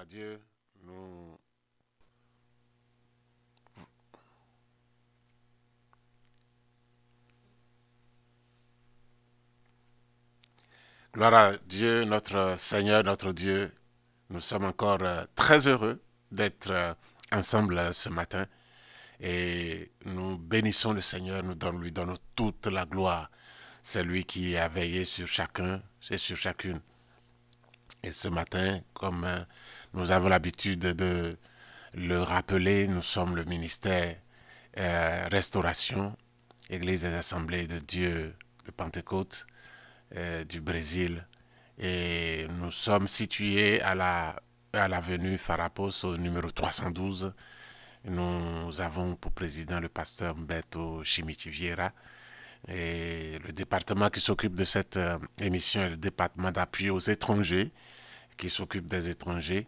Dieu, nous Gloire à Dieu, notre Seigneur, notre Dieu. Nous sommes encore très heureux d'être ensemble ce matin et nous bénissons le Seigneur, lui donnons toute la gloire. C'est lui qui a veillé sur chacun et sur chacune. Et ce matin, comme nous avons l'habitude de le rappeler, nous sommes le ministère Restauration, Église des Assemblées de Dieu de Pentecôte du Brésil. Et nous sommes situés à l'avenue Farapos au numéro 312. Nous avons pour président le pasteur Mbeto Chimichiviera. Et le département qui s'occupe de cette émission est le département d'appui aux étrangers, qui s'occupe des étrangers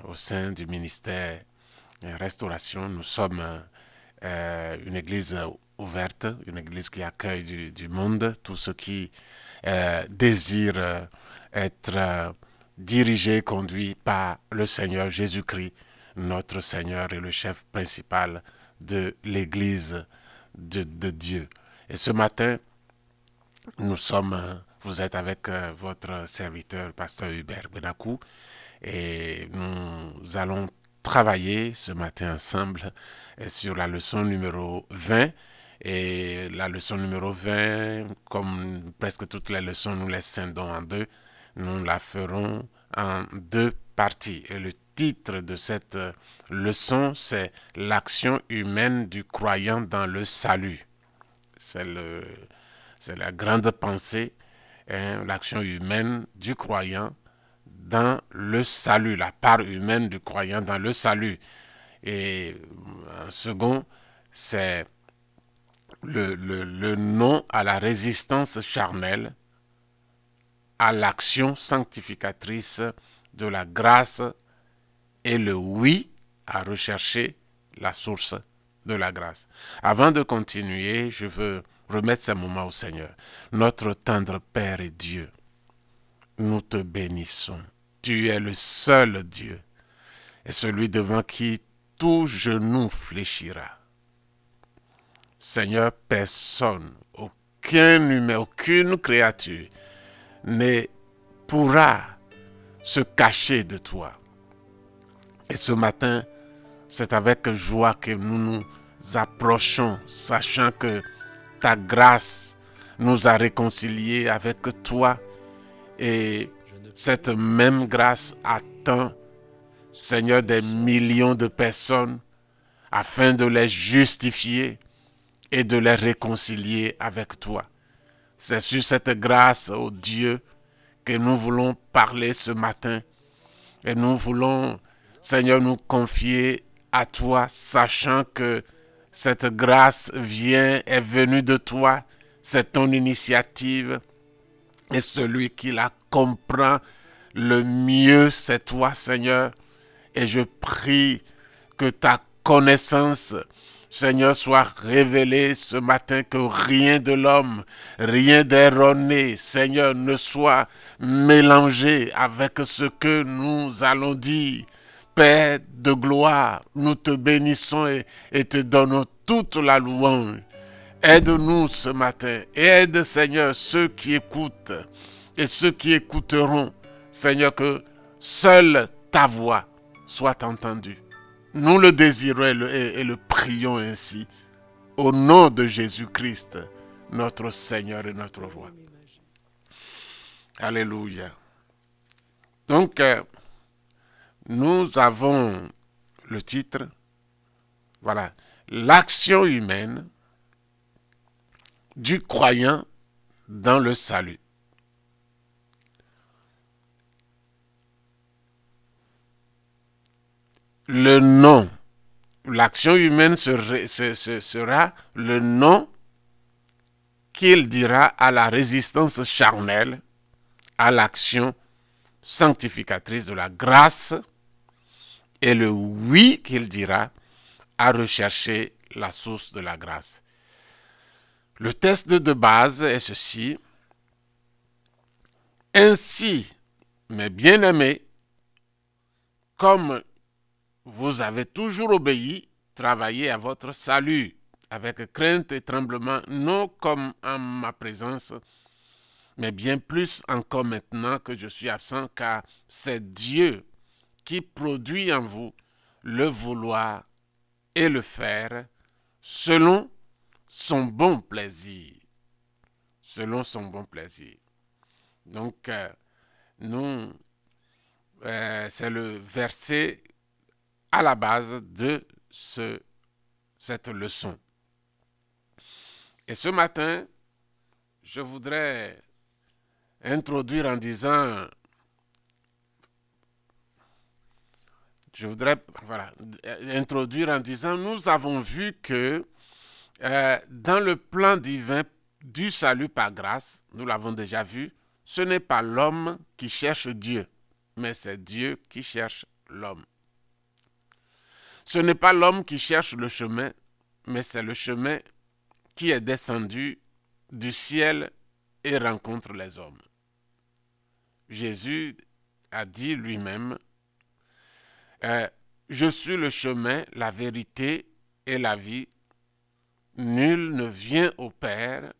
au sein du ministère Restauration. Nous sommes une église ouverte, une église qui accueille du monde, tous ceux qui désirent être dirigés, conduits par le Seigneur Jésus-Christ, notre Seigneur et le chef principal de l'église de Dieu. Et ce matin, vous êtes avec votre serviteur, pasteur Hubert Benakou, et nous allons travailler ce matin ensemble sur la leçon numéro 20. Et la leçon numéro 20, comme presque toutes les leçons, nous les scindons en deux. Nous la ferons en deux parties. Et le titre de cette leçon, c'est « L'action humaine du croyant dans le salut ». C'est la grande pensée, l'action humaine du croyant dans le salut, la part humaine du croyant dans le salut. Et un second, c'est le non à la résistance charnelle, à l'action sanctificatrice de la grâce et le oui à rechercher la source de la grâce. Avant de continuer, je veux remettre ces moments au Seigneur. Notre tendre Père et Dieu, nous te bénissons. Tu es le seul Dieu et celui devant qui tout genou fléchira. Seigneur, personne, aucun humain, aucune créature ne pourra se cacher de toi. Et ce matin, c'est avec joie que nous nous approchons, sachant que ta grâce nous a réconciliés avec toi et cette même grâce attend, Seigneur, des millions de personnes afin de les justifier et de les réconcilier avec toi. C'est sur cette grâce, ô Dieu, que nous voulons parler ce matin. Et nous voulons, Seigneur, nous confier à toi, sachant que cette grâce est venue de toi. C'est ton initiative. Et celui qui la comprend le mieux, c'est toi, Seigneur. Et je prie que ta connaissance, Seigneur, soit révélée ce matin, que rien de l'homme, rien d'erroné, Seigneur, ne soit mélangé avec ce que nous allons dire. Père de gloire, nous te bénissons et te donnons toute la louange. Aide-nous ce matin et aide, Seigneur, ceux qui écoutent et ceux qui écouteront, Seigneur, que seule ta voix soit entendue. Nous le désirons et le prions ainsi, au nom de Jésus-Christ, notre Seigneur et notre Roi. Alléluia. Donc, nous avons le titre, voilà, l'action humaine du croyant dans le salut. Le non, l'action humaine sera le non qu'il dira à la résistance charnelle, à l'action sanctificatrice de la grâce, et le oui qu'il dira à rechercher la source de la grâce. Le test de base est ceci. Ainsi, mes bien-aimés, comme vous avez toujours obéi, travaillez à votre salut, avec crainte et tremblement, non comme en ma présence, mais bien plus encore maintenant que je suis absent, car c'est Dieu qui produit en vous le vouloir et le faire selon son bon plaisir. Selon son bon plaisir. Donc, c'est le verset à la base de cette leçon. Et ce matin, je voudrais introduire en disant, nous avons vu que dans le plan divin du salut par grâce, nous l'avons déjà vu, ce n'est pas l'homme qui cherche Dieu, mais c'est Dieu qui cherche l'homme. Ce n'est pas l'homme qui cherche le chemin, mais c'est le chemin qui est descendu du ciel et rencontre les hommes. Jésus a dit lui-même, je suis le chemin, la vérité et la vie. Nul ne vient au Père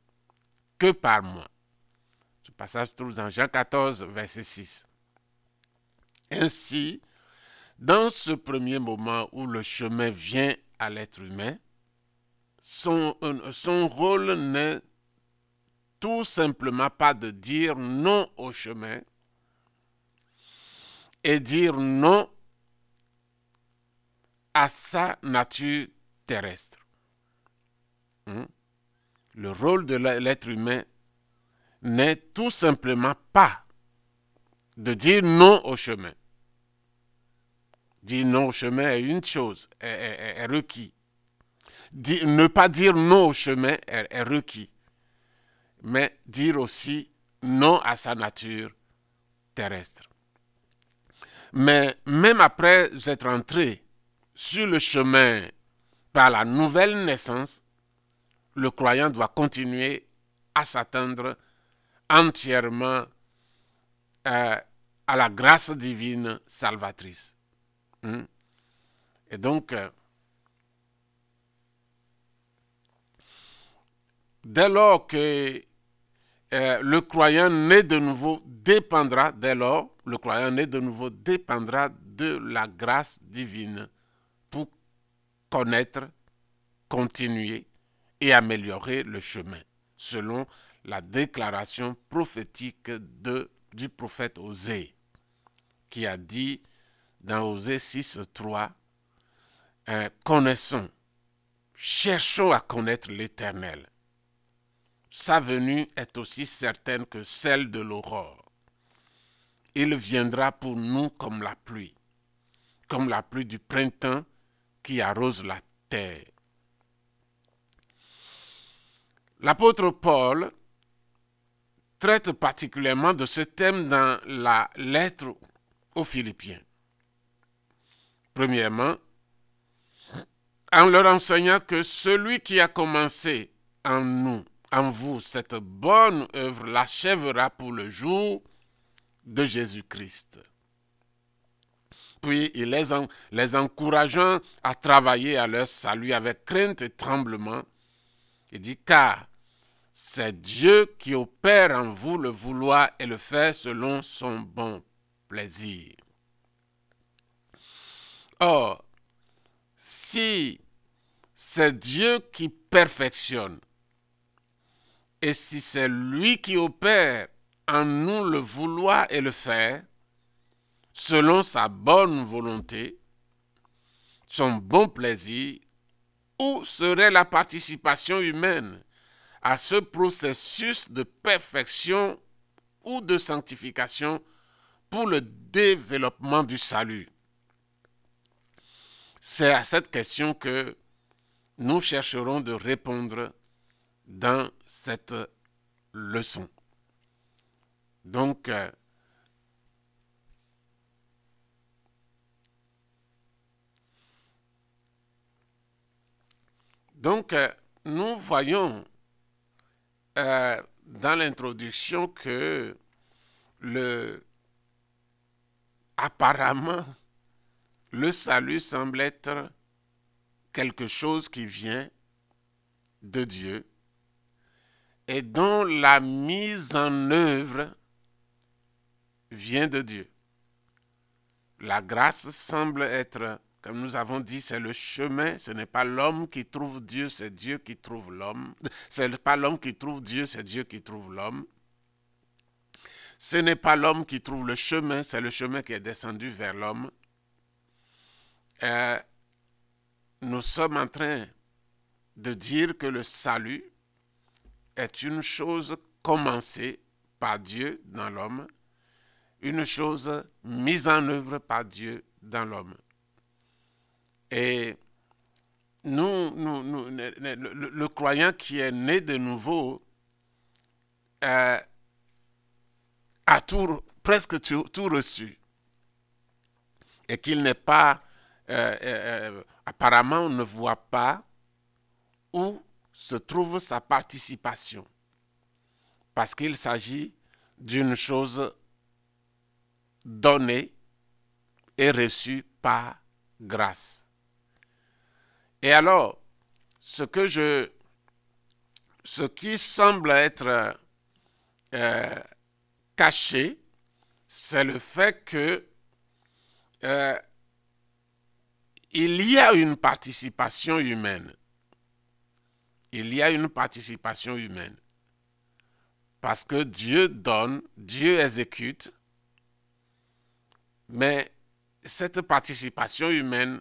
que par moi. Ce passage se trouve dans Jean 14, verset 6. Ainsi, dans ce premier moment où le chemin vient à l'être humain, son rôle n'est tout simplement pas de dire non au chemin et dire non à sa nature terrestre. Le rôle de l'être humain n'est tout simplement pas de dire non au chemin. Dire non au chemin est une chose, est requis. Ne pas dire non au chemin est requis. Mais dire aussi non à sa nature terrestre. Mais même après être entré sur le chemin par la nouvelle naissance, le croyant doit continuer à s'attendre entièrement à la grâce divine salvatrice. Et donc, dès lors que le croyant né de nouveau dépendra, de la grâce divine pour connaître, continuer et améliorer le chemin, selon la déclaration prophétique du prophète Osée, qui a dit dans Osée 6, 3, connaissons, cherchons à connaître l'Éternel. Sa venue est aussi certaine que celle de l'aurore. Il viendra pour nous comme la pluie du printemps qui arrose la terre. L'apôtre Paul traite particulièrement de ce thème dans la lettre aux Philippiens. Premièrement, en leur enseignant que celui qui a commencé en vous, cette bonne œuvre l'achèvera pour le jour de Jésus-Christ. Puis, il les encourageant à travailler à leur salut avec crainte et tremblement, il dit, car c'est Dieu qui opère en vous le vouloir et le faire selon son bon plaisir. Or, si c'est Dieu qui perfectionne, et si c'est lui qui opère en nous le vouloir et le faire, selon sa bonne volonté, son bon plaisir, où serait la participation humaine à ce processus de perfection ou de sanctification pour le développement du salut? C'est à cette question que nous chercherons de répondre dans cette leçon. Donc, nous voyons dans l'introduction que apparemment, le salut semble être quelque chose qui vient de Dieu et dont la mise en œuvre vient de Dieu. La grâce semble être, comme nous avons dit, c'est le chemin. Ce n'est pas l'homme qui trouve Dieu, c'est Dieu qui trouve l'homme. Ce n'est pas l'homme qui trouve Dieu, c'est Dieu qui trouve l'homme. Ce n'est pas l'homme qui trouve le chemin, c'est le chemin qui est descendu vers l'homme. Nous sommes en train de dire que le salut est une chose commencée par Dieu dans l'homme, une chose mise en œuvre par Dieu dans l'homme. Et le croyant qui est né de nouveau a presque tout reçu. Et qu'il n'est pas, apparemment on ne voit pas où se trouve sa participation. Parce qu'il s'agit d'une chose donnée et reçue par grâce. Et alors, ce qui semble être caché, c'est le fait que il y a une participation humaine. Il y a une participation humaine. Parce que Dieu donne, Dieu exécute, mais cette participation humaine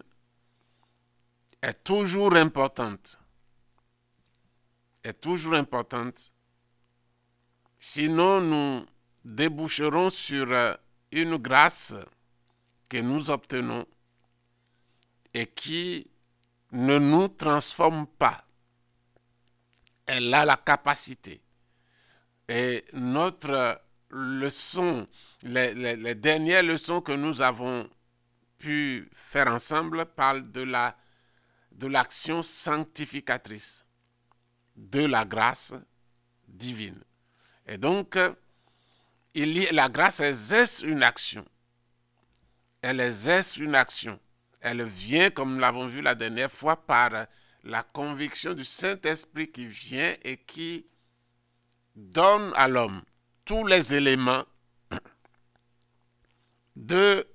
est toujours importante. Est toujours importante. Sinon, nous déboucherons sur une grâce que nous obtenons et qui ne nous transforme pas. Elle a la capacité. Et notre leçon, les dernières leçons que nous avons pu faire ensemble parlent de l'action sanctificatrice, de la grâce divine. Et donc, la grâce exerce une action. Elle exerce une action. Elle vient, comme nous l'avons vu la dernière fois, par la conviction du Saint-Esprit qui vient et qui donne à l'homme tous les éléments de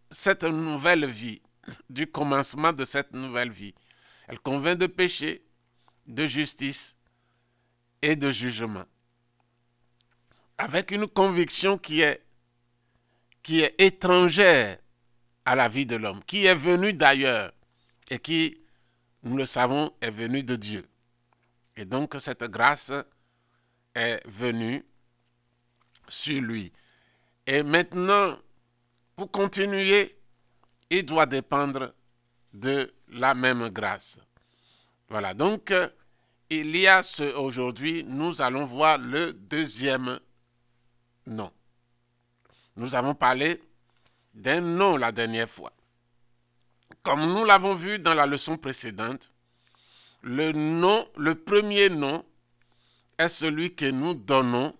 cette nouvelle vie, du commencement de cette nouvelle vie. Elle convainc de péché, de justice et de jugement. Avec une conviction qui est étrangère à la vie de l'homme, qui est venue d'ailleurs et qui, nous le savons, est venue de Dieu. Et donc cette grâce est venue sur lui. Et maintenant, pour continuer, il doit dépendre de la même grâce. Voilà, donc il y a aujourd'hui, nous allons voir le deuxième nom. Nous avons parlé d'un nom la dernière fois. Comme nous l'avons vu dans la leçon précédente, le premier nom est celui que nous donnons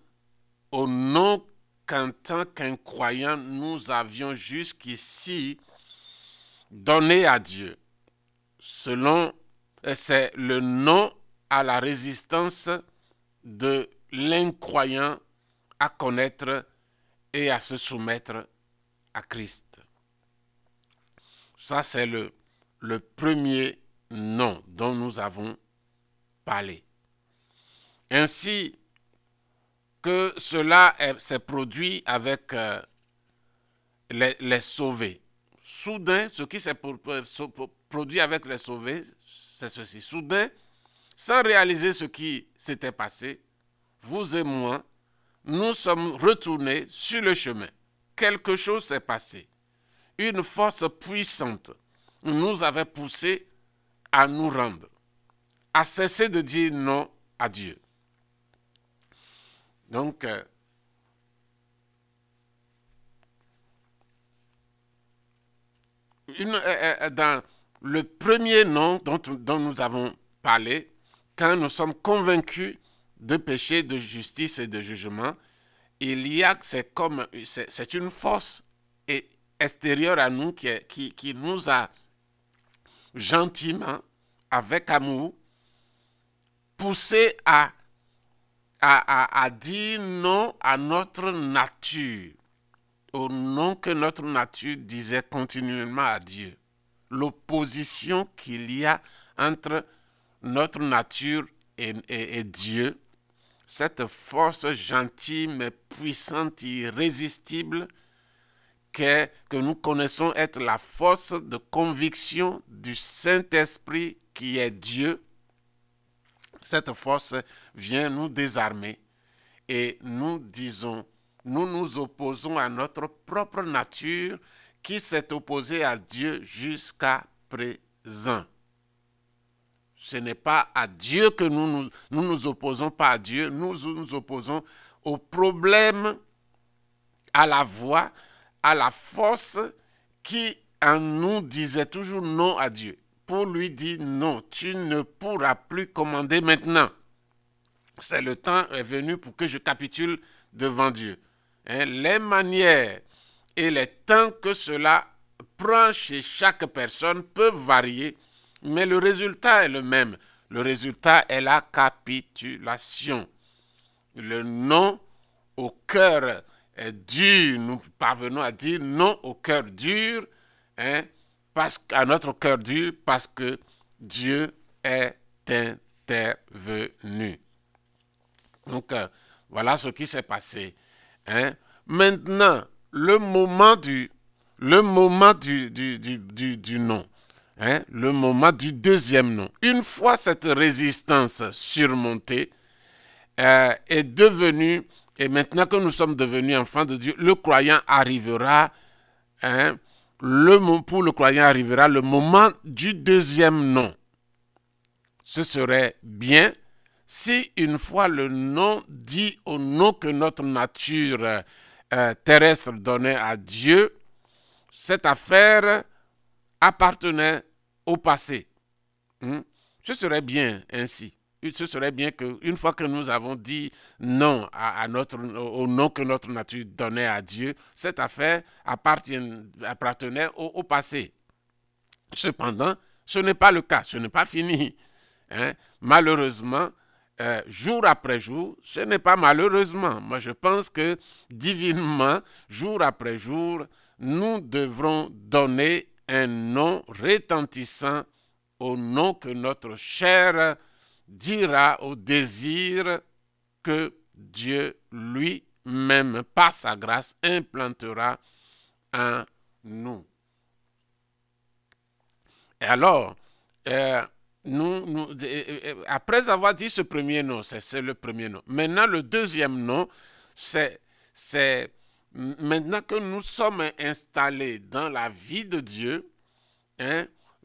au nom qu'en tant qu'incroyants, nous avions jusqu'ici donné à Dieu. C'est le nom à la résistance de l'incroyant à connaître et à se soumettre à Christ. Ça, c'est le premier nom dont nous avons parlé. Ainsi que cela s'est produit avec les sauvés. Soudain, ce qui s'est produit avec les sauvés, c'est ceci. Soudain, sans réaliser ce qui s'était passé, vous et moi, nous sommes retournés sur le chemin. Quelque chose s'est passé. Une force puissante nous avait poussés à nous rendre, à cesser de dire non à Dieu. Donc, dans le premier nom dont nous avons parlé, quand nous sommes convaincus de péché, de justice et de jugement, c'est une force extérieur à nous qui nous a gentiment, avec amour, poussé à dire non à notre nature, au non que notre nature disait continuellement à Dieu. L'opposition qu'il y a entre notre nature et Dieu, cette force gentille mais puissante, irrésistible, que nous connaissons être la force de conviction du Saint-Esprit qui est Dieu, cette force vient nous désarmer et nous disons, nous nous opposons à notre propre nature qui s'est opposée à Dieu jusqu'à présent. Ce n'est pas à Dieu que nous opposons, pas à Dieu, nous nous opposons au problème, à la voix, à la force qui en nous disait toujours non à Dieu. Pour lui dire non, tu ne pourras plus commander maintenant. C'est le temps est venu pour que je capitule devant Dieu. Les manières et les temps que cela prend chez chaque personne peuvent varier, mais le résultat est le même. Le résultat est la capitulation. Le non au cœur dur, nous parvenons à dire non au cœur dur, à notre cœur dur, parce que Dieu est intervenu. Donc, voilà ce qui s'est passé. Maintenant, le moment du non. Le moment du deuxième non. Une fois cette résistance surmontée, est devenu, et maintenant que nous sommes devenus enfants de Dieu, le croyant arrivera, pour le croyant arrivera le moment du deuxième non. Ce serait bien si une fois le non dit au nom que notre nature terrestre donnait à Dieu, cette affaire appartenait au passé. Ce serait bien ainsi. Ce serait bien qu'une fois que nous avons dit non au nom que notre nature donnait à Dieu, cette affaire appartenait au passé. Cependant, ce n'est pas le cas, ce n'est pas fini. Malheureusement, jour après jour, ce n'est pas malheureusement. Moi, je pense que divinement, jour après jour, nous devrons donner un nom retentissant au nom que notre chair dira au désir que Dieu lui-même, par sa grâce, implantera en nous. Et alors, après avoir dit ce premier nom, c'est le premier nom. Maintenant, le deuxième nom, c'est maintenant que nous sommes installés dans la vie de Dieu,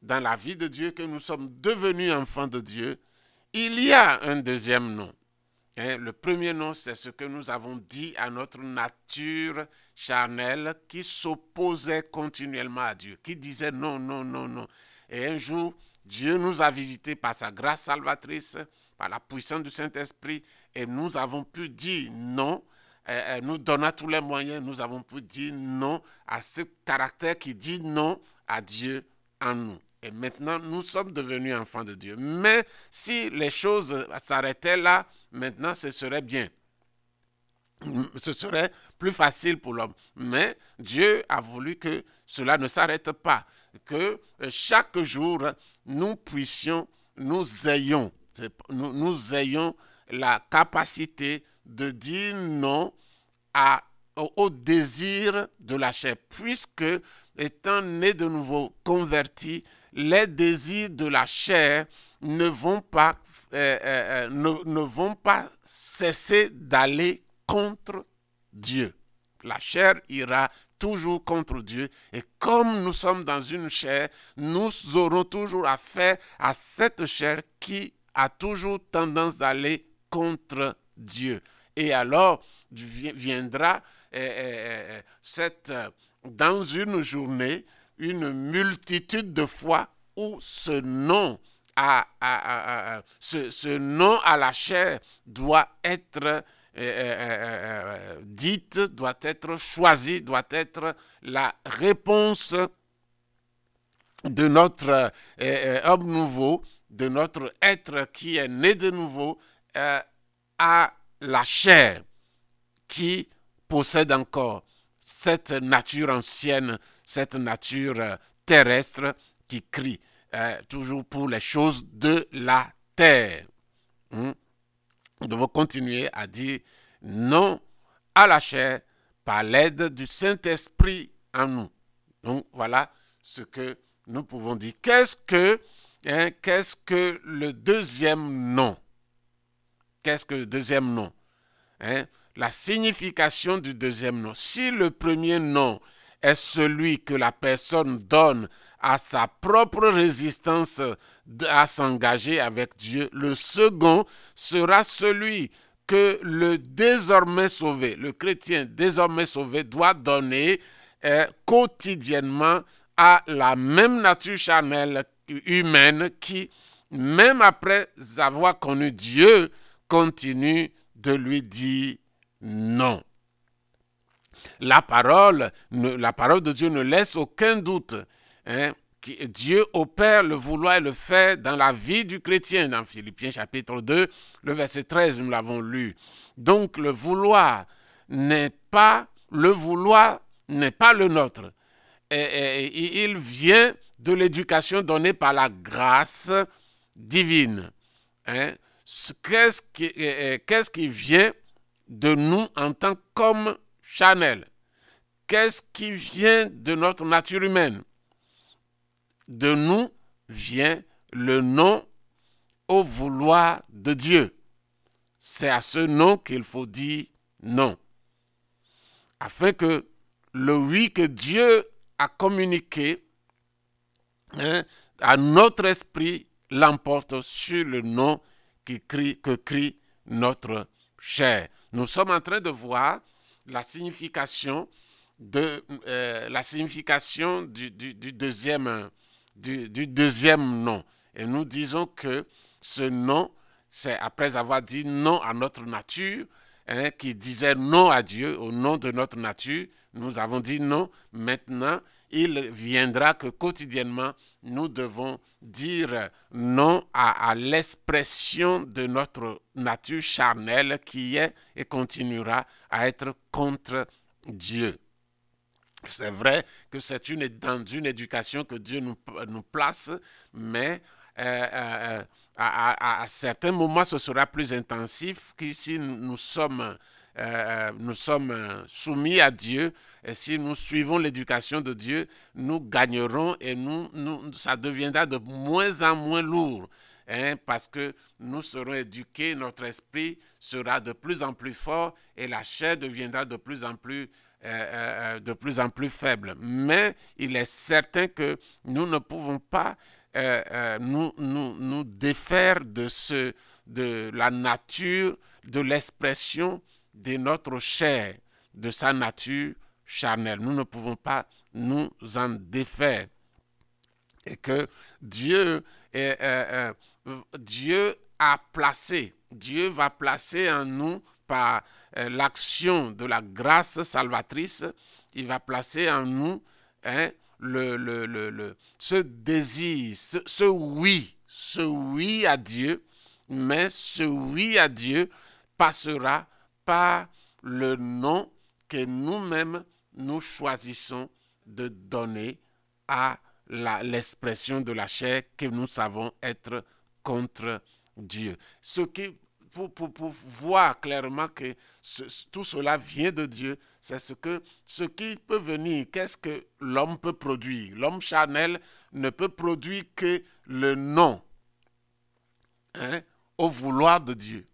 dans la vie de Dieu, que nous sommes devenus enfants de Dieu, il y a un deuxième nom. Le premier nom, c'est ce que nous avons dit à notre nature charnelle qui s'opposait continuellement à Dieu, qui disait non, non, non, non. Et un jour, Dieu nous a visités par sa grâce salvatrice, par la puissance du Saint-Esprit, et nous avons pu dire non, nous donnant tous les moyens, nous avons pu dire non à ce caractère qui dit non à Dieu en nous. Et maintenant, nous sommes devenus enfants de Dieu. Mais si les choses s'arrêtaient là, maintenant, ce serait bien. Ce serait plus facile pour l'homme. Mais Dieu a voulu que cela ne s'arrête pas. Que chaque jour, nous puissions, nous ayons la capacité de dire non au désir de la chair. Puisque, étant nés de nouveau convertis, les désirs de la chair ne vont pas cesser d'aller contre Dieu. La chair ira toujours contre Dieu. Et comme nous sommes dans une chair, nous aurons toujours affaire à cette chair qui a toujours tendance d'aller contre Dieu. Et alors viendra dans une journée, une multitude de fois où ce non à la chair doit être dite, doit être choisie, doit être la réponse de notre homme nouveau, de notre être qui est né de nouveau, à la chair qui possède encore cette nature ancienne, cette nature terrestre qui crie toujours pour les choses de la terre. Nous devons continuer à dire non à la chair par l'aide du Saint-Esprit en nous. Donc voilà ce que nous pouvons dire. Qu'est-ce que le deuxième nom? Qu'est-ce que le deuxième nom? La signification du deuxième nom. Si le premier nom est celui que la personne donne à sa propre résistance à s'engager avec Dieu, le second sera celui que le désormais sauvé, le chrétien désormais sauvé doit donner quotidiennement à la même nature charnelle humaine qui, même après avoir connu Dieu, continue de lui dire non. La parole de Dieu ne laisse aucun doute. Dieu opère le vouloir et le faire dans la vie du chrétien. Dans Philippiens chapitre 2, le verset 13, nous l'avons lu. Donc le vouloir n'est pas le nôtre. Il vient de l'éducation donnée par la grâce divine. Qu'est-ce qui vient de nous en tant qu'homme charnel? Qu'est-ce qui vient de notre nature humaine? De nous vient le non au vouloir de Dieu. C'est à ce non qu'il faut dire non. Afin que le oui que Dieu a communiqué à notre esprit l'emporte sur le non que crie notre chair. Nous sommes en train de voir la signification du deuxième nom. Et nous disons que ce nom, c'est après avoir dit non à notre nature, qui disait non à Dieu au nom de notre nature, nous avons dit non. Maintenant, il viendra que quotidiennement, nous devons dire non à l'expression de notre nature charnelle qui est et continuera à être contre Dieu. C'est vrai que c'est dans une éducation que Dieu nous place, mais à certains moments, ce sera plus intensif que si nous sommes soumis à Dieu. Et si nous suivons l'éducation de Dieu, nous gagnerons et ça deviendra de moins en moins lourd. Parce que nous serons éduqués, notre esprit sera de plus en plus fort et la chair deviendra de plus en plus faible. Mais il est certain que nous ne pouvons pas nous défaire de la nature, de l'expression de notre chair, de sa nature charnelle. Nous ne pouvons pas nous en défaire. Et que Dieu va placer en nous par l'action de la grâce salvatrice, il va placer en nous ce désir, ce oui à Dieu, mais ce oui à Dieu passera par le nom que nous-mêmes nous choisissons de donner à l'expression de la chair que nous savons être contre Dieu. Pour voir clairement que tout cela vient de Dieu, c'est ce qui peut venir. Qu'est-ce que l'homme peut produire? L'homme charnel ne peut produire que le non au vouloir de Dieu,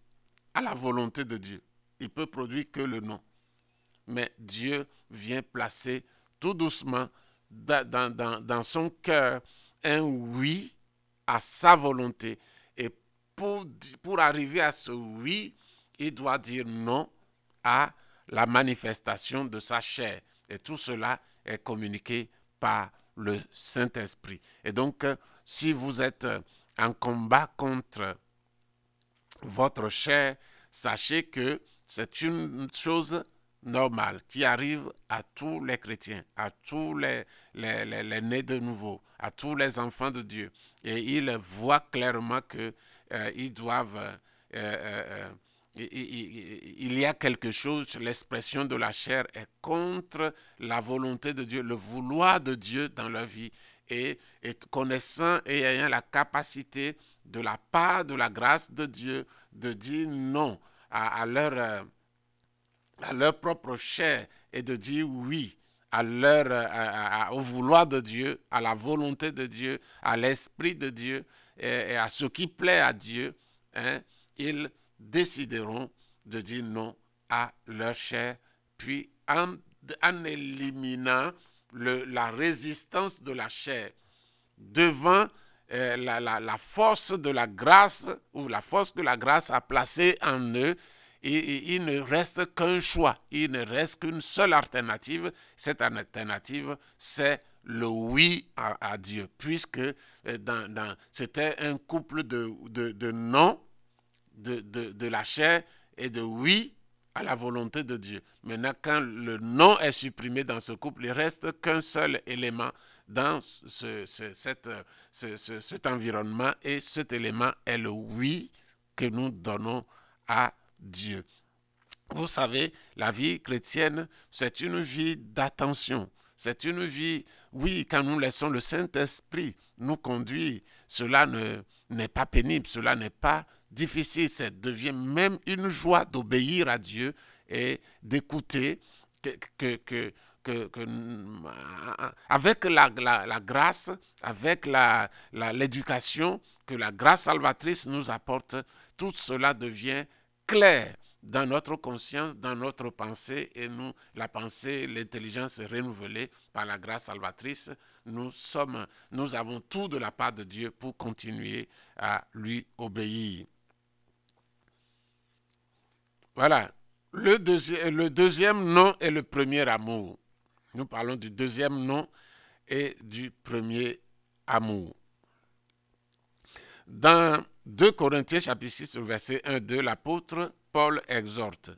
à la volonté de Dieu. Il peut produire que le non. Mais Dieu vient placer tout doucement dans son cœur un oui à sa volonté. Et pour arriver à ce oui, il doit dire non à la manifestation de sa chair. Et tout cela est communiqué par le Saint-Esprit. Et donc, si vous êtes en combat contre votre chair, sachez que c'est une chose normale qui arrive à tous les chrétiens, à tous les nés de nouveau, à tous les enfants de Dieu. Et ils voient clairement que ils doivent... il y a quelque chose, l'expression de la chair est contre la volonté de Dieu, le vouloir de Dieu dans leur vie. Et connaissant et ayant la capacité de la part de la grâce de Dieu de dire non à leur propre chair et de dire oui au vouloir de Dieu, à la volonté de Dieu, à l'esprit de Dieu et à ce qui plaît à Dieu, hein, ils décideront de dire non à leur chair, puis en éliminant la résistance de la chair devant la force de la grâce, ou la force que la grâce a placée en eux. Il ne reste qu'un choix, il ne reste qu'une seule alternative. Cette alternative, c'est le oui à Dieu, puisque c'était un couple de non de la chair et de oui à la volonté de Dieu. Maintenant, quand le non est supprimé dans ce couple, il ne reste qu'un seul élément dans cet environnement, et cet élément est le oui que nous donnons à Dieu. Vous savez, la vie chrétienne, c'est une vie d'attention. C'est une vie, oui, quand nous laissons le Saint-Esprit nous conduire, cela n'est pas pénible, cela n'est pas difficile, ça devient même une joie d'obéir à Dieu et d'écouter avec la grâce, avec l'éducation que la grâce salvatrice nous apporte, tout cela devient clair dans notre conscience, dans notre pensée, et la pensée, l'intelligence est renouvelée par la grâce salvatrice. Nous avons tout de la part de Dieu pour continuer à lui obéir. Voilà. Le deuxième nom est le premier amour. Nous parlons du deuxième nom et du premier amour. Dans 2 Corinthiens chapitre 6, verset 1-2, l'apôtre Paul exhorte: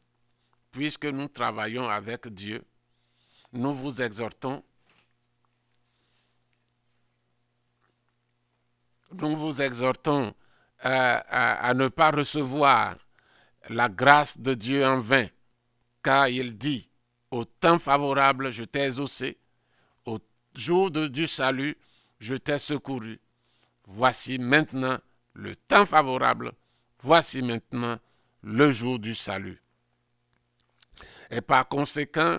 puisque nous travaillons avec Dieu, nous vous exhortons à ne pas recevoir la grâce de Dieu en vain, car il dit: au temps favorable, je t'ai exaucé, au jour du salut, je t'ai secouru. Voici maintenant le temps favorable, voici maintenant le jour du salut. Et par conséquent,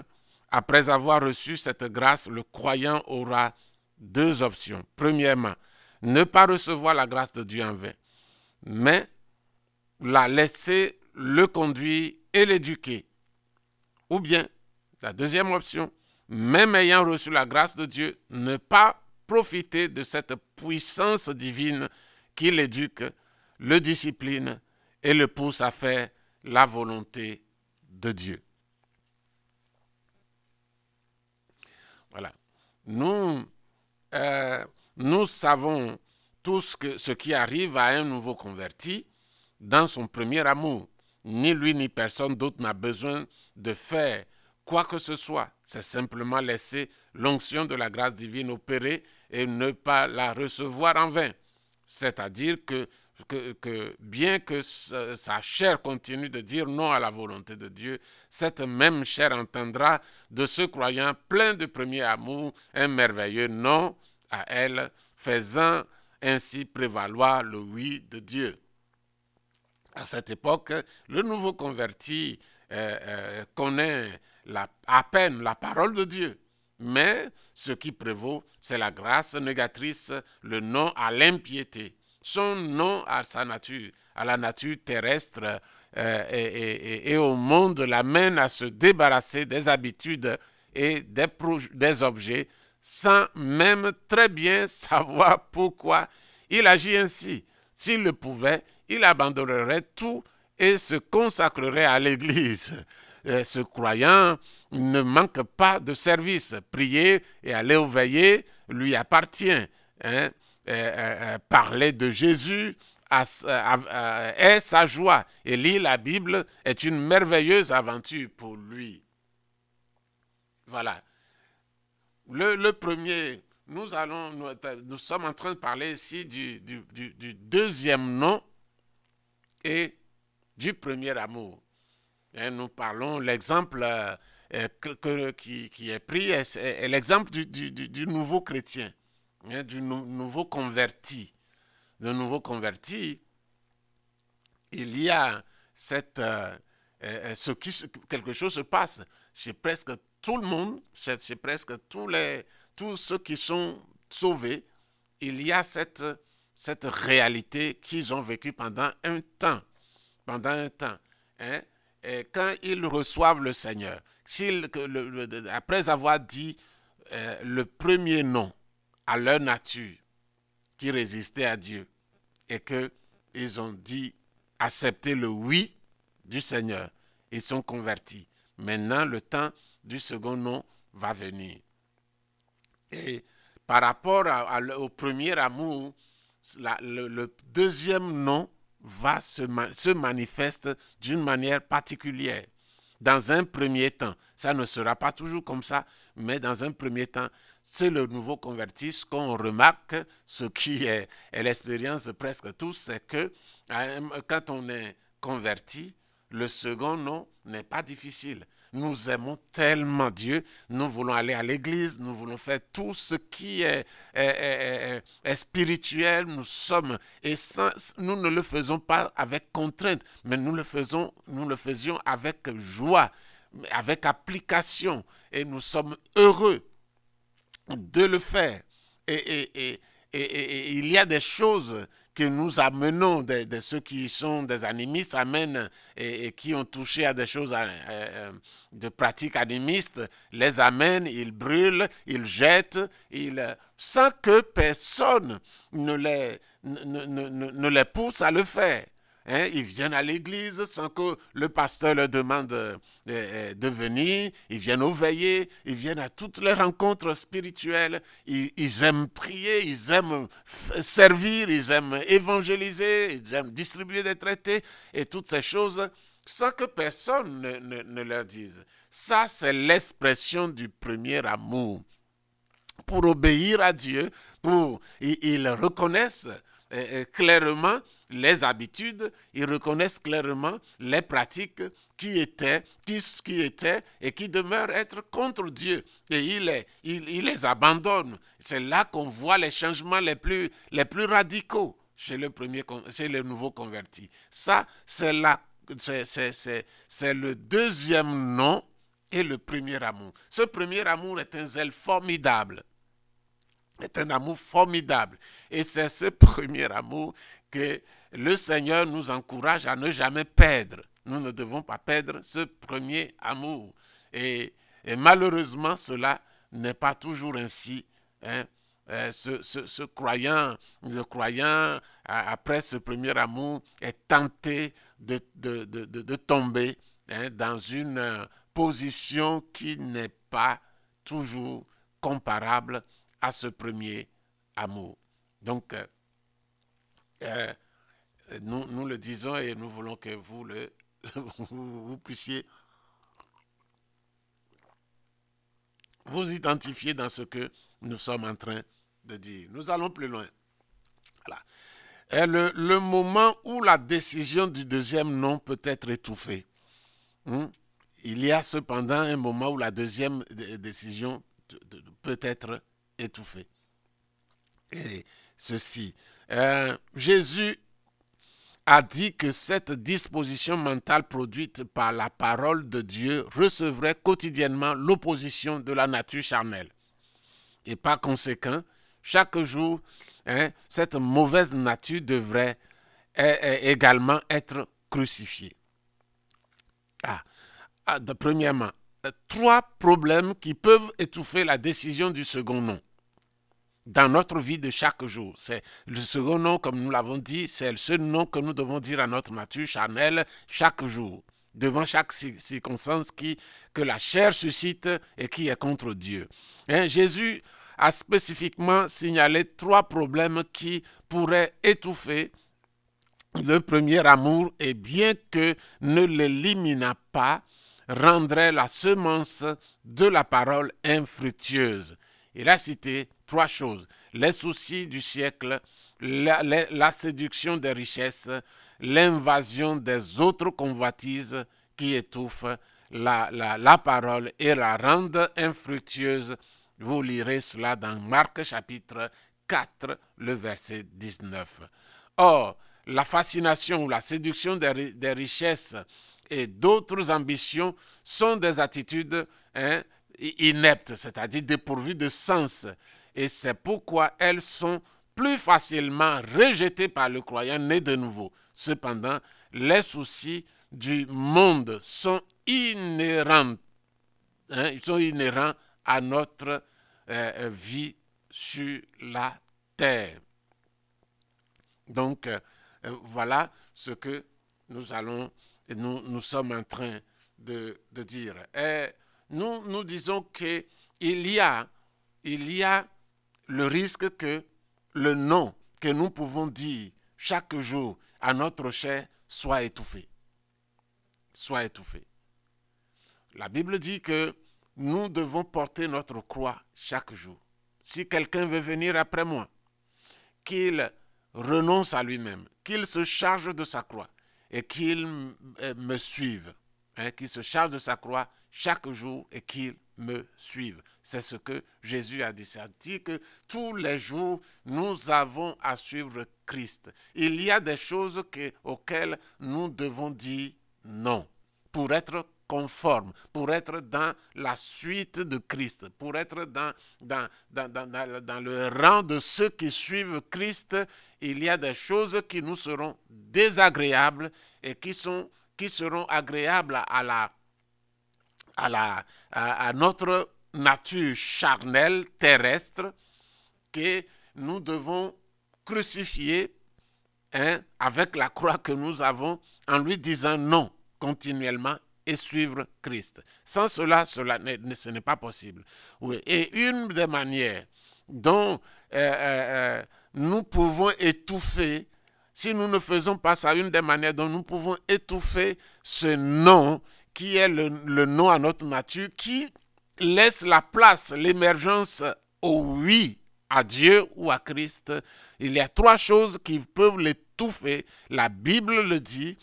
après avoir reçu cette grâce, le croyant aura 2 options. Premièrement, ne pas recevoir la grâce de Dieu en vain, mais la laisser le conduire et l'éduquer. Ou bien, la deuxième option, même ayant reçu la grâce de Dieu, ne pas profiter de cette puissance divine qui l'éduque, le discipline et le pousse à faire la volonté de Dieu. Voilà. Nous savons tous ce qui arrive à un nouveau converti dans son premier amour. Ni lui ni personne d'autre n'a besoin de faire quoi que ce soit. C'est simplement laisser l'onction de la grâce divine opérer et ne pas la recevoir en vain. C'est-à-dire que bien que sa chair continue de dire non à la volonté de Dieu, cette même chair entendra de ce croyant plein de premier amour un merveilleux non à elle, faisant ainsi prévaloir le oui de Dieu. À cette époque, le nouveau converti connaît à peine la parole de Dieu, mais ce qui prévaut, c'est la grâce négatrice, le non à l'impiété, son non à sa nature, à la nature terrestre et au monde, l'amène à se débarrasser des habitudes et des objets sans même très bien savoir pourquoi il agit ainsi. S'il le pouvait, il abandonnerait tout et se consacrerait à l'Église. Ce croyant ne manque pas de service. Prier et aller aux veillées lui appartient. Parler de Jésus est sa joie. Et lire la Bible est une merveilleuse aventure pour lui. Voilà. Le premier, nous sommes en train de parler ici du deuxième nom et du premier amour. Et nous parlons, l'exemple qui est pris est l'exemple du nouveau chrétien, hein, du nouveau converti. Le nouveau converti, il y a quelque chose se passe chez presque tout le monde, chez presque tous ceux qui sont sauvés. Il y a cette réalité qu'ils ont vécue pendant un temps. Hein, et quand ils reçoivent le Seigneur, après avoir dit le premier nom à leur nature qui résistait à Dieu et qu'ils ont dit accepter le oui du Seigneur, ils sont convertis. Maintenant, le temps du second nom va venir. Et par rapport au premier amour, le deuxième nom se manifeste d'une manière particulière. Dans un premier temps, ça ne sera pas toujours comme ça, mais dans un premier temps, c'est le nouveau converti. Ce qu'on remarque, ce qui est l'expérience de presque tous, c'est que quand on est converti, le second nom n'est pas difficile. Nous aimons tellement Dieu, nous voulons aller à l'église, nous voulons faire tout ce qui est spirituel, nous ne le faisons pas avec contrainte, mais nous le faisions avec joie, avec application, et nous sommes heureux de le faire. Et il y a des choses que nous amenons, de ceux qui sont des animistes, amènent et qui ont touché à des choses de pratiques animistes, les amènent, ils brûlent, ils jettent, sans que personne ne les pousse à le faire. Hein, ils viennent à l'église sans que le pasteur leur demande de venir. Ils viennent aux veillées, ils viennent à toutes les rencontres spirituelles. Ils aiment prier, ils aiment servir, ils aiment évangéliser, ils aiment distribuer des traités et toutes ces choses sans que personne ne leur dise. Ça, c'est l'expression du premier amour. Pour obéir à Dieu, ils reconnaissent clairement les habitudes, ils reconnaissent clairement les pratiques qui étaient et qui demeurent être contre Dieu. Et ils les abandonnent. C'est là qu'on voit les changements les plus radicaux chez le nouveau converti. Ça, c'est le deuxième nom et le premier amour. Ce premier amour est un zèle formidable. C'est un amour formidable. Et c'est ce premier amour que le Seigneur nous encourage à ne jamais perdre. Nous ne devons pas perdre ce premier amour. Et malheureusement, cela n'est pas toujours ainsi. Hein. Le croyant, après ce premier amour, est tenté de tomber dans une position qui n'est pas toujours comparable à ce premier amour. Donc, nous le disons et nous voulons que vous puissiez vous identifier dans ce que nous sommes en train de dire. Nous allons plus loin. Voilà. Et le moment où la décision du deuxième nom peut être étouffée. Il y a cependant un moment où la deuxième décision peut être étouffée. Et ceci, Jésus a dit que cette disposition mentale produite par la parole de Dieu recevrait quotidiennement l'opposition de la nature charnelle. Et par conséquent, chaque jour, cette mauvaise nature devrait également être crucifiée. Premièrement, 3 problèmes qui peuvent étouffer la décision du second nom dans notre vie de chaque jour. C'est le second nom, comme nous l'avons dit, c'est le seul nom que nous devons dire à notre nature charnelle chaque jour, devant chaque circonstance que la chair suscite et qui est contre Dieu. Jésus a spécifiquement signalé 3 problèmes qui pourraient étouffer le premier amour, et bien que ne l'éliminât pas, rendrait la semence de la parole infructueuse. Il a cité 3 choses: les soucis du siècle, la séduction des richesses, l'invasion des autres convoitises qui étouffent la parole et la rendent infructueuse. Vous lirez cela dans Marc chapitre 4, le verset 19. Or, la fascination ou la séduction des richesses et d'autres ambitions sont des attitudes ineptes, c'est-à-dire dépourvues de sens. Et c'est pourquoi elles sont plus facilement rejetées par le croyant né de nouveau. Cependant, les soucis du monde sont inhérents, ils sont inhérents à notre vie sur la terre. Donc, voilà ce que nous sommes en train de dire. Et nous disons qu'il y a le risque que le nom que nous pouvons dire chaque jour à notre chair soit étouffé. Soit étouffé. La Bible dit que nous devons porter notre croix chaque jour. Si quelqu'un veut venir après moi, qu'il renonce à lui-même, qu'il se charge de sa croix et qu'il me suive, qu'il se charge de sa croix chaque jour et qu'il me suive. C'est ce que Jésus a dit. Ça dit que tous les jours, nous avons à suivre Christ. Il y a des choses auxquelles nous devons dire non pour être conforme, pour être dans la suite de Christ, pour être dans le rang de ceux qui suivent Christ. Il y a des choses qui nous seront désagréables et qui seront agréables à notre nature charnelle, terrestre, que nous devons crucifier avec la croix que nous avons, en lui disant non continuellement et suivre Christ. Sans cela, ce n'est pas possible. Oui. Et une des manières dont nous pouvons étouffer, si nous ne faisons pas ça, une des manières dont nous pouvons étouffer ce non qui est le non à notre nature, qui laisse la place, l'émergence au oui à Dieu ou à Christ. Il y a 3 choses qui peuvent l'étouffer. La Bible le dit.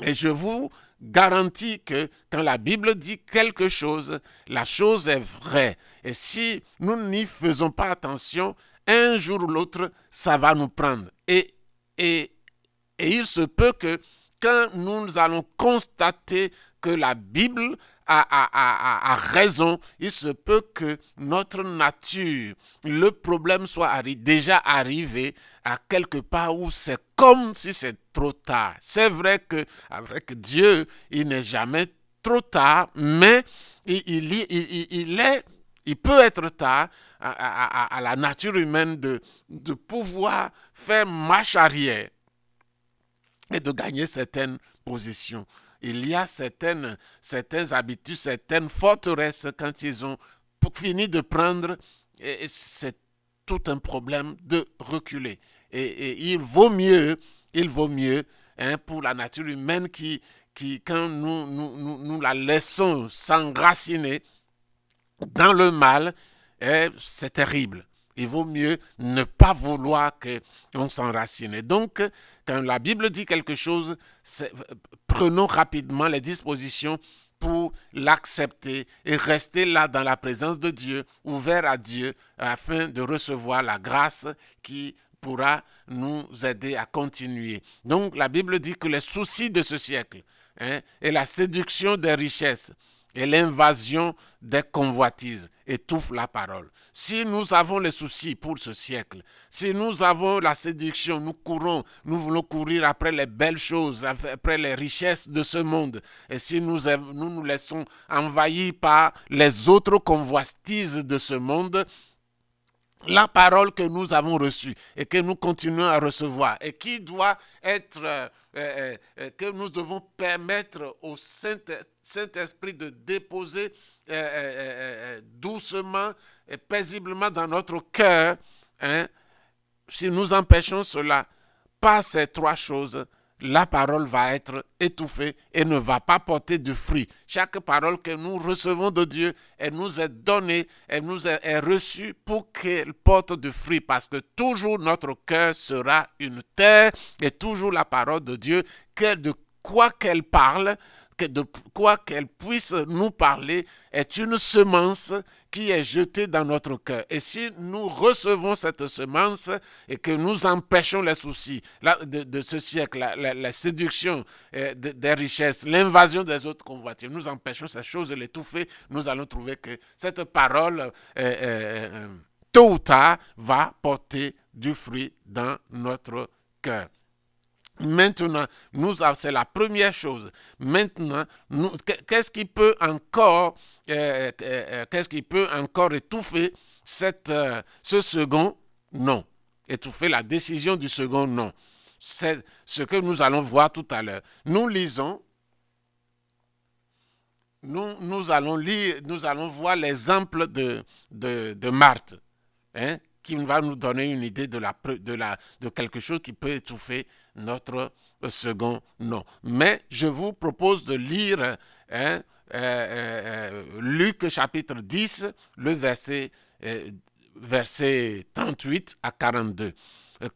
Et je vous garantis que quand la Bible dit quelque chose, la chose est vraie. Et si nous n'y faisons pas attention, un jour ou l'autre, ça va nous prendre. Et il se peut que quand nous allons constater que la Bible a raison, il se peut que notre nature, le problème soit déjà arrivé à quelque part où c'est comme si c'est trop tard. C'est vrai qu'avec Dieu, il n'est jamais trop tard, mais il peut être tard à la nature humaine de pouvoir faire marche arrière et de gagner certaines positions. Il y a certaines habitudes, certaines forteresses, quand ils ont fini de prendre, c'est tout un problème de reculer. Et il vaut mieux pour la nature humaine qui quand nous la laissons s'enraciner dans le mal, c'est terrible. Il vaut mieux ne pas vouloir qu'on s'enracine. Et donc, quand la Bible dit quelque chose, prenons rapidement les dispositions pour l'accepter et rester là dans la présence de Dieu, ouvert à Dieu, afin de recevoir la grâce qui pourra nous aider à continuer. Donc, la Bible dit que les soucis de ce siècle et la séduction des richesses et l'invasion des convoitises étouffent la parole. Si nous avons les soucis pour ce siècle, si nous avons la séduction, nous voulons courir après les belles choses, après les richesses de ce monde, et si nous nous laissons envahir par les autres convoitises de ce monde, la parole que nous avons reçue et que nous continuons à recevoir et qui doit être, que nous devons permettre au Saint-Esprit de déposer doucement et paisiblement dans notre cœur, si nous empêchons cela, par ces trois choses, la parole va être étouffée et ne va pas porter de fruit. Chaque parole que nous recevons de Dieu, elle nous est donnée, elle nous est reçue pour qu'elle porte du fruit, parce que toujours notre cœur sera une terre et toujours la parole de Dieu, de quoi qu'elle parle, de quoi qu'elle puisse nous parler, est une semence qui est jetée dans notre cœur. Et si nous recevons cette semence et que nous empêchons les soucis de ce siècle, la séduction des richesses, l'invasion des autres convoitises, nous empêchons ces choses de l'étouffer, nous allons trouver que cette parole, tôt ou tard, va porter du fruit dans notre cœur. Maintenant, c'est la première chose. Maintenant, qu'est-ce qui peut encore étouffer ce second non? Étouffer la décision du second non. C'est ce que nous allons voir tout à l'heure. Nous lisons, nous allons voir l'exemple de Marthe, hein, qui va nous donner une idée de quelque chose qui peut étouffer notre second non. Mais je vous propose de lire Luc chapitre 10, le verset 38 à 42.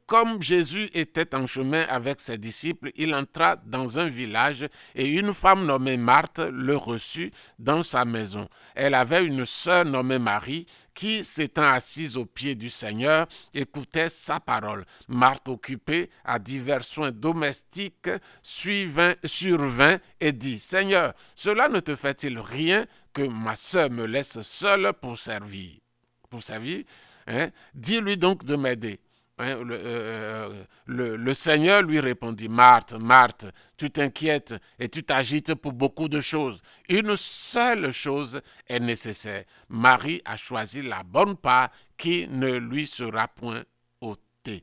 Comme Jésus était en chemin avec ses disciples, il entra dans un village et une femme nommée Marthe le reçut dans sa maison. Elle avait une sœur nommée Marie qui, s'étant assise aux pieds du Seigneur, écoutait sa parole. Marthe, occupée à divers soins domestiques, survint et dit: « Seigneur, cela ne te fait-il rien que ma sœur me laisse seule pour servir? Hein? Dis-lui donc de m'aider. » Hein, le Seigneur lui répondit: « Marthe, Marthe, tu t'inquiètes et tu t'agites pour beaucoup de choses. Une seule chose est nécessaire. Marie a choisi la bonne part qui ne lui sera point ôtée. »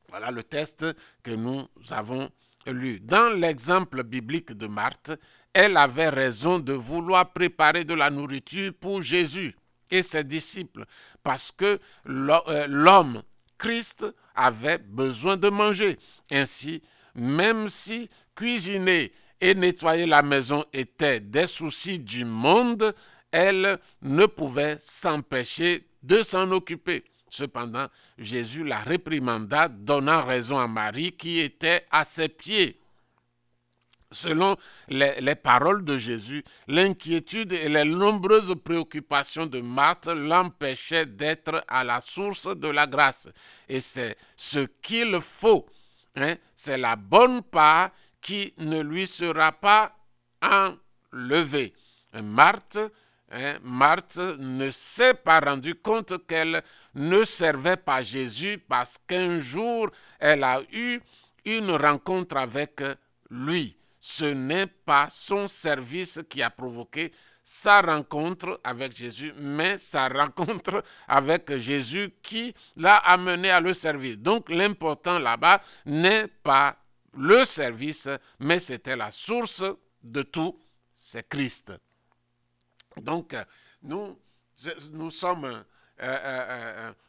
Voilà le texte que nous avons lu. Dans l'exemple biblique de Marthe, elle avait raison de vouloir préparer de la nourriture pour Jésus et ses disciples, parce que l'homme Christ avait besoin de manger. Ainsi, même si cuisiner et nettoyer la maison étaient des soucis du monde, elle ne pouvait s'empêcher de s'en occuper. Cependant, Jésus la réprimanda, donnant raison à Marie qui était à ses pieds. Selon les paroles de Jésus, l'inquiétude et les nombreuses préoccupations de Marthe l'empêchaient d'être à la source de la grâce. Et c'est ce qu'il faut, hein, c'est la bonne part qui ne lui sera pas enlevée. Marthe ne s'est pas rendue compte qu'elle ne servait pas Jésus parce qu'un jour, elle a eu une rencontre avec lui. Ce n'est pas son service qui a provoqué sa rencontre avec Jésus, mais sa rencontre avec Jésus qui l'a amené à le servir. Donc l'important là-bas n'est pas le service, mais c'était la source de tout, c'est Christ. Donc nous sommes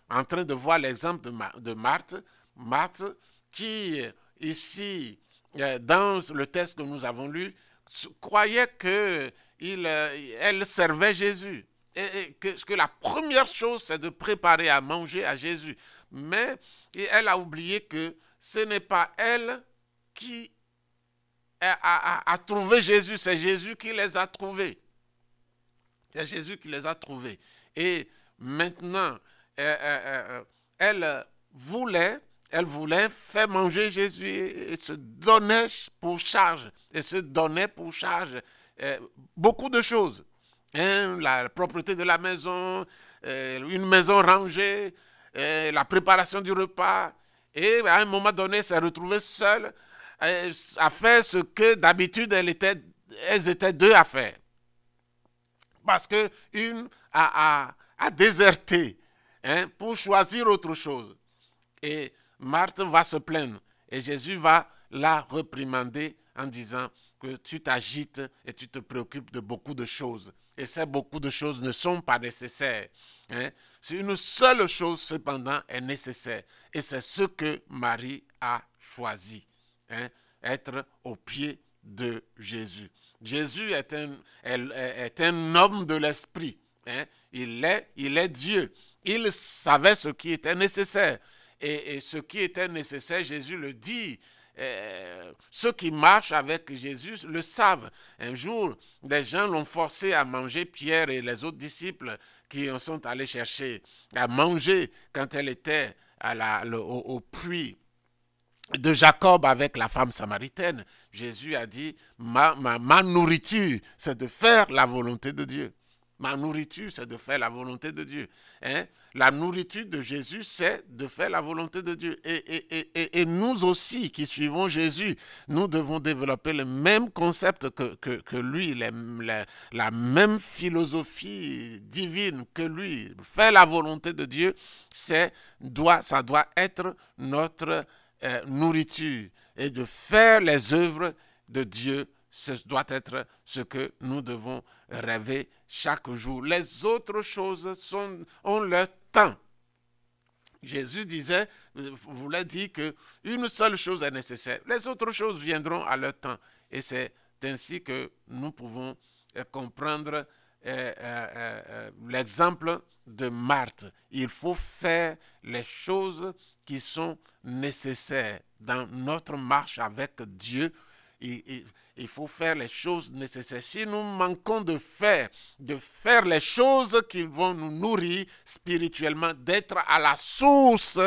en train de voir l'exemple de Marthe. Marthe qui ici, dans le texte que nous avons lu, croyait qu'elle servait Jésus. Et que la première chose, c'est de préparer à manger à Jésus. Mais elle a oublié que ce n'est pas elle qui a trouvé Jésus, c'est Jésus qui les a trouvés. C'est Jésus qui les a trouvés. Et maintenant, elle voulait faire manger Jésus et se donnait pour charge. Et se donnait pour charge beaucoup de choses. Hein, la propreté de la maison, une maison rangée, la préparation du repas. Et à un moment donné, elle s'est retrouvée seule à faire ce que d'habitude elles étaient deux à faire. Parce qu'une a déserté, hein, pour choisir autre chose. Et Marthe va se plaindre et Jésus va la réprimander en disant: que tu t'agites et tu te préoccupes de beaucoup de choses. Et ces beaucoup de choses ne sont pas nécessaires. Hein? Une seule chose, cependant, est nécessaire. Et c'est ce que Marie a choisi. Hein? Être au pied de Jésus. Jésus est un homme de l'esprit. Hein? Il est Dieu. Il savait ce qui était nécessaire. Et ce qui était nécessaire, Jésus le dit. Ceux qui marchent avec Jésus le savent. Un jour, des gens l'ont forcé à manger, Pierre et les autres disciples qui sont allés chercher à manger quand elle était au puits de Jacob avec la femme samaritaine. Jésus a dit, ma nourriture, c'est de faire la volonté de Dieu. Ma nourriture, c'est de faire la volonté de Dieu. Hein? La nourriture de Jésus, c'est de faire la volonté de Dieu. Et nous aussi, qui suivons Jésus, nous devons développer le même concept que lui, la même philosophie divine que lui. Faire la volonté de Dieu, ça doit être notre nourriture. Et de faire les œuvres de Dieu, ce doit être ce que nous devons rêver chaque jour. Les autres choses ont leur temps. Jésus voulait dire qu'une seule chose est nécessaire. Les autres choses viendront à leur temps. Et c'est ainsi que nous pouvons comprendre l'exemple de Marthe. Il faut faire les choses qui sont nécessaires dans notre marche avec Dieu. Il faut faire les choses nécessaires. Si nous manquons de faire les choses qui vont nous nourrir spirituellement, d'être à la source,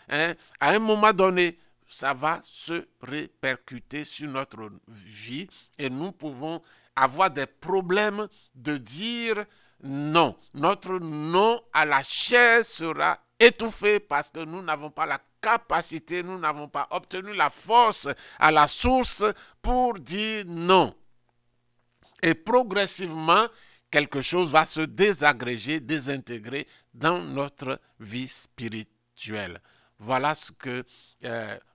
hein, à un moment donné, ça va se répercuter sur notre vie et nous pouvons avoir des problèmes de dire non. Notre non à la chair sera étouffé parce que nous n'avons pas la capacité, nous n'avons pas obtenu la force à la source pour dire non. Et progressivement, quelque chose va se désagréger, désintégrer dans notre vie spirituelle. Voilà ce que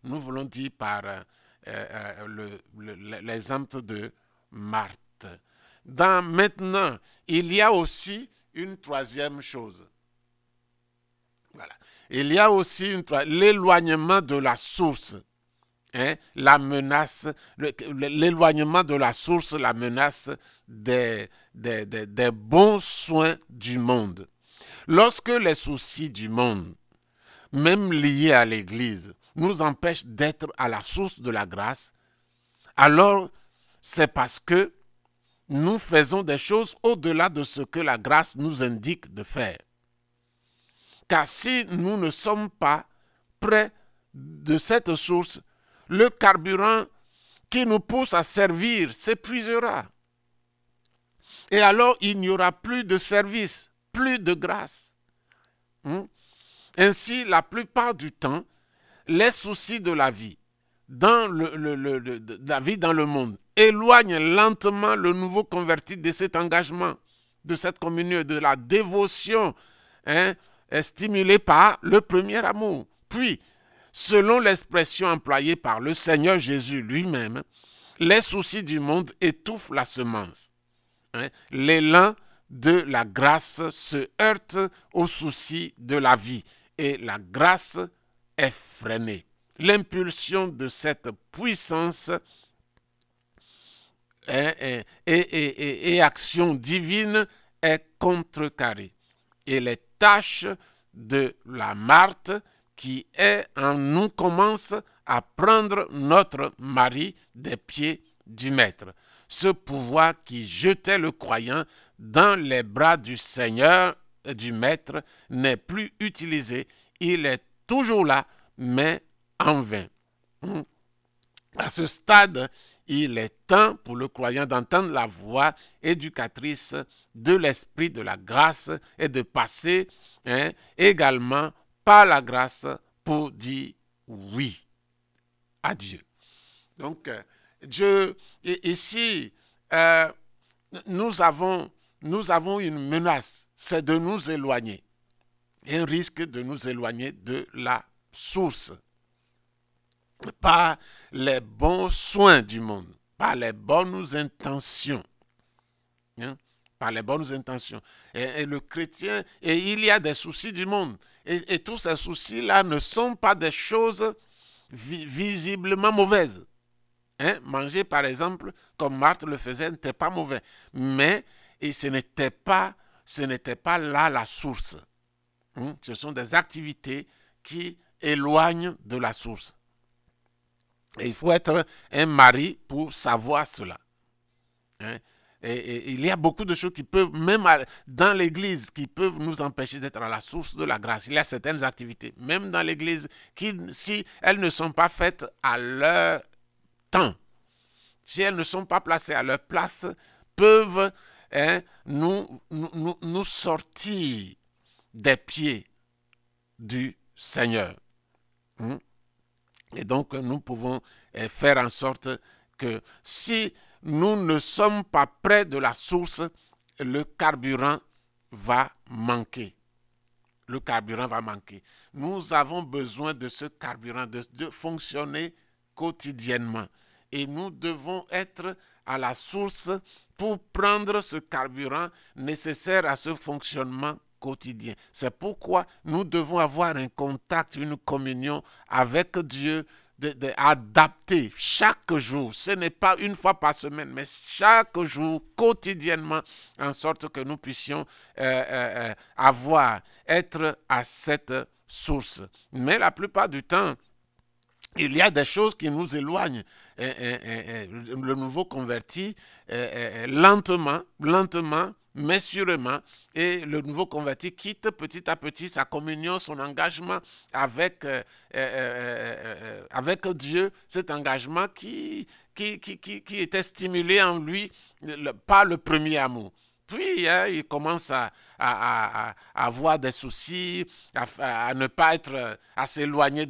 nous voulons dire par l'exemple de Marthe. Maintenant, il y a aussi une troisième chose. Voilà. Il y a aussi l'éloignement de la source. Hein, la menace, l'éloignement de la source, la menace des bons soins du monde. Lorsque les soucis du monde, même liés à l'Église, nous empêchent d'être à la source de la grâce, alors c'est parce que nous faisons des choses au-delà de ce que la grâce nous indique de faire. Car si nous ne sommes pas près de cette source, le carburant qui nous pousse à servir s'épuisera. Et alors, il n'y aura plus de service, plus de grâce. Ainsi, la plupart du temps, les soucis de la vie, dans le monde, éloignent lentement le nouveau converti de cet engagement, de cette communion, de la dévotion, stimulée par le premier amour. Puis, selon l'expression employée par le Seigneur Jésus lui-même, les soucis du monde étouffent la semence. L'élan de la grâce se heurte aux soucis de la vie et la grâce est freinée. L'impulsion de cette puissance et action divine est contrecarrée. Et les tâches de la Marthe qui est en nous commence à prendre notre mari des pieds du Maître. Ce pouvoir qui jetait le croyant dans les bras du Seigneur, du Maître, n'est plus utilisé. Il est toujours là, mais en vain. À ce stade, il est temps pour le croyant d'entendre la voix éducatrice de l'esprit de la grâce et de passer également par la grâce pour dire oui à Dieu. Donc, Dieu, ici, nous avons une menace, c'est de nous éloigner. Un risque de nous éloigner de la source. Par les bons soins du monde, par les bonnes intentions. Hein, par les bonnes intentions. Et le chrétien, et il y a des soucis du monde. Et tous ces soucis-là ne sont pas des choses visiblement mauvaises. Hein, manger, par exemple, comme Marthe le faisait, n'était pas mauvais. Mais et ce n'était pas là la source. Hein, ce sont des activités qui éloignent de la source. Et il faut être un mari pour savoir cela. Hein, et il y a beaucoup de choses qui peuvent, même dans l'église, qui peuvent nous empêcher d'être à la source de la grâce. Il y a certaines activités, même dans l'église, qui, si elles ne sont pas faites à leur temps, si elles ne sont pas placées à leur place, peuvent nous sortir des pieds du Seigneur. Et donc, nous pouvons faire en sorte que si nous ne sommes pas près de la source, le carburant va manquer. Le carburant va manquer. Nous avons besoin de ce carburant, de fonctionner quotidiennement. Et nous devons être à la source pour prendre ce carburant nécessaire à ce fonctionnement quotidien. C'est pourquoi nous devons avoir un contact, une communion avec Dieu, adapté chaque jour. Ce n'est pas une fois par semaine, mais chaque jour, quotidiennement, en sorte que nous puissions être à cette source. Mais la plupart du temps, il y a des choses qui nous éloignent. Le nouveau converti, lentement, mais sûrement, et le nouveau converti quitte petit à petit sa communion, son engagement avec Dieu, cet engagement qui était stimulé en lui par le premier amour. Puis, il commence à avoir des soucis, à ne pas être, à s'éloigner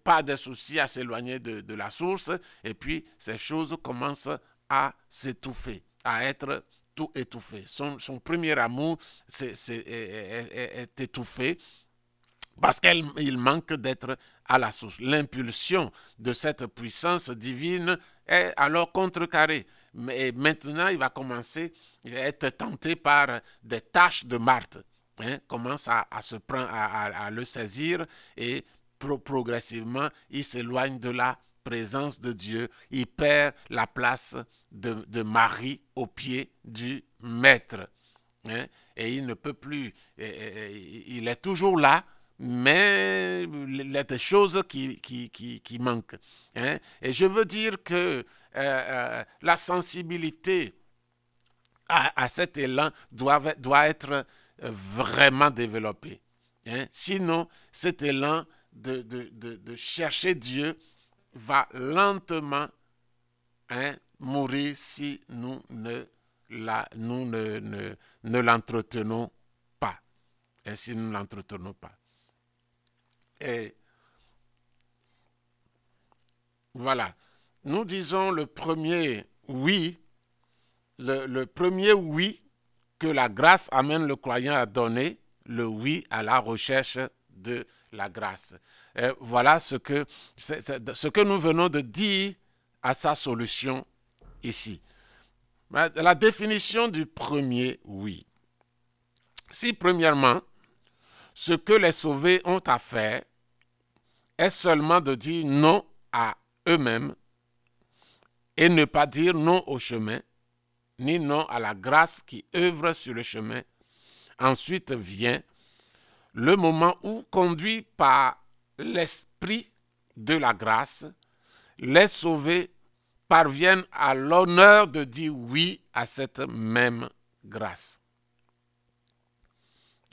pas des soucis, à s'éloigner de la source. Et puis, ces choses commencent à s'étouffer, à être tout étouffé. Son premier amour est étouffé parce qu'il manque d'être à la source. L'impulsion de cette puissance divine est alors contrecarrée. Mais maintenant, il va commencer à être tenté par des tâches de Marthe. Commence à se prendre, à le saisir et progressivement, il s'éloigne de la présence de Dieu. Il perd la place de Marie au pied du Maître. Et il ne peut plus, il est toujours là, mais il y a des choses qui manquent. Et je veux dire que la sensibilité à cet élan doit être vraiment développée. Sinon, cet élan de chercher Dieu va lentement mourir si nous ne l'entretenons pas. Et si nous ne l'entretenons pas. Et voilà. Nous disons le premier oui, le premier oui que la grâce amène le croyant à donner, le oui à la recherche de la grâce. Et voilà ce que nous venons de dire à sa solution ici. La définition du premier oui. Si premièrement, ce que les sauvés ont à faire est seulement de dire non à eux-mêmes et ne pas dire non au chemin, ni non à la grâce qui œuvre sur le chemin. Ensuite vient le moment où, conduit par l'esprit de la grâce, les sauvés parviennent à l'honneur de dire oui à cette même grâce.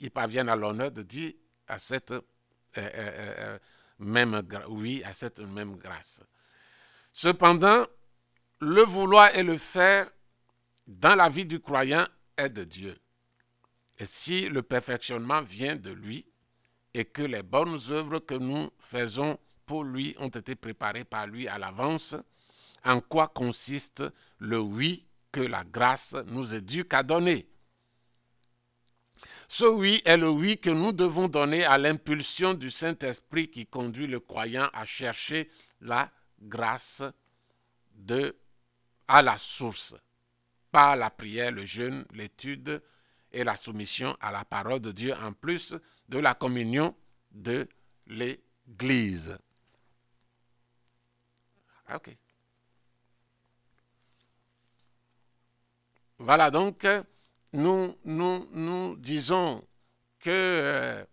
Ils parviennent à l'honneur de dire à cette oui à cette même grâce. Cependant, le vouloir et le faire dans la vie du croyant est de Dieu. Et si le perfectionnement vient de lui et que les bonnes œuvres que nous faisons pour lui ont été préparées par lui à l'avance, en quoi consiste le oui que la grâce nous éduque à donner? Ce oui est le oui que nous devons donner à l'impulsion du Saint-Esprit qui conduit le croyant à chercher la grâce de à la source, par la prière, le jeûne, l'étude et la soumission à la parole de Dieu, en plus de la communion de l'Église. Ok. Voilà, donc, nous disons que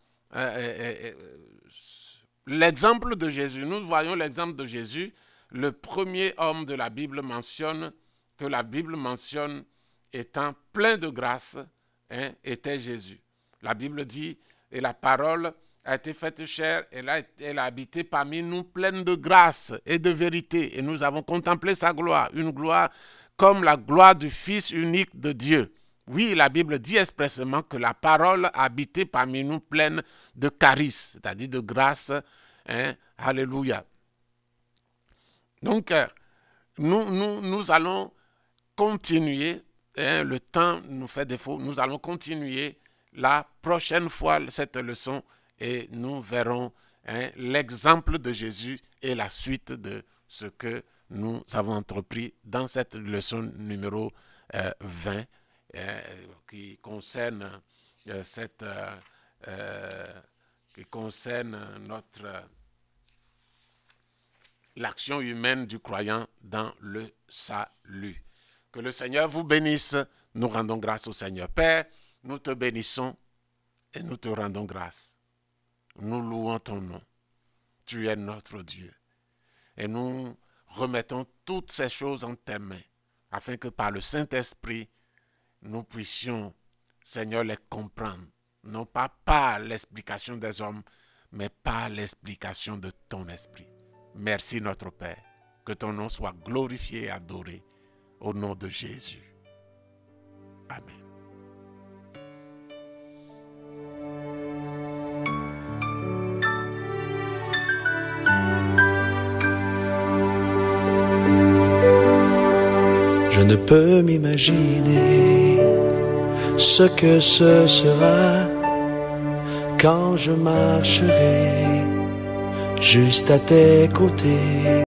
l'exemple de Jésus, nous voyons l'exemple de Jésus, le premier homme de la Bible mentionne, que la Bible mentionne étant plein de grâce, était Jésus. La Bible dit, et la parole a été faite chair, elle a habité parmi nous pleine de grâce et de vérité, et nous avons contemplé sa gloire, une gloire comme la gloire du Fils unique de Dieu. Oui, la Bible dit expressément que la parole a habité parmi nous pleine de charisme, c'est-à-dire de grâce. Alléluia. Donc, nous allons continuer, le temps nous fait défaut, nous allons continuer la prochaine fois cette leçon et nous verrons l'exemple de Jésus et la suite de ce que nous avons entrepris dans cette leçon numéro 20 qui concerne l'action humaine du croyant dans le salut. Que le Seigneur vous bénisse. Nous rendons grâce au Seigneur. Père, nous te bénissons et nous te rendons grâce. Nous louons ton nom. Tu es notre Dieu. Et nous remettons toutes ces choses en tes mains, afin que par le Saint-Esprit, nous puissions, Seigneur, les comprendre. Non pas par l'explication des hommes, mais par l'explication de ton esprit. Merci notre Père. Que ton nom soit glorifié et adoré au nom de Jésus. Amen. Je ne peux m'imaginer ce que ce sera quand je marcherai juste à tes côtés.